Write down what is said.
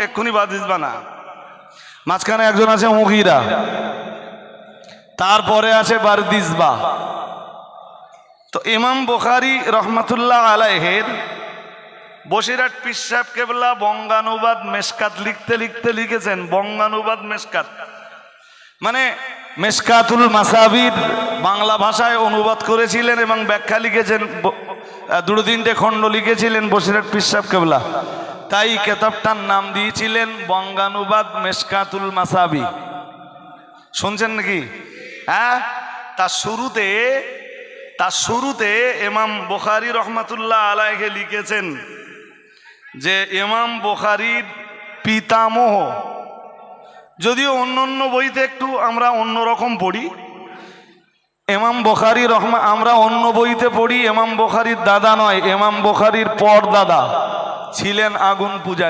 এক্ষুনি বাদিসবা না। মাঝখানে একজন আছে মুগিরা, তারপরে আছে বারদিসবা। তো ইমাম বুখারী রহমাতুল্লাহ আলাইহির বসিরহাট পীর সাহেব কেবলা বঙ্গানুবাদ মেশকাত লিখতে লিখতে লিখেছেন বঙ্গানুবাদ মেশকাত, মানে মেশকাতুল মাসাবির বাংলা ভাষায় অনুবাদ করেছিলেন এবং ব্যাখ্যা লিখেছেন, দুটো তিনটে খণ্ড লিখেছিলেন বসিরহাট পীর সাহেব কেবলা। তাই কেতাবটার নাম দিয়েছিলেন বঙ্গানুবাদ মেশকাতুল মাসাবি। শুনছেন নাকি? হ্যাঁ, তার শুরুতে ইমাম বুখারী রহমাতুল্লাহ আলাইহি লিখেছেন যে ইমাম বুখারীর পিতামহ, যদিও অন্য অন্য বইতে একটু আমরা অন্যরকম পড়ি, ইমাম বুখারী আমরা অন্য বইতে পড়ি ইমাম বুখারীর দাদা নয়, ইমাম বুখারীর পর দাদা ছিলেন আগুন পূজা।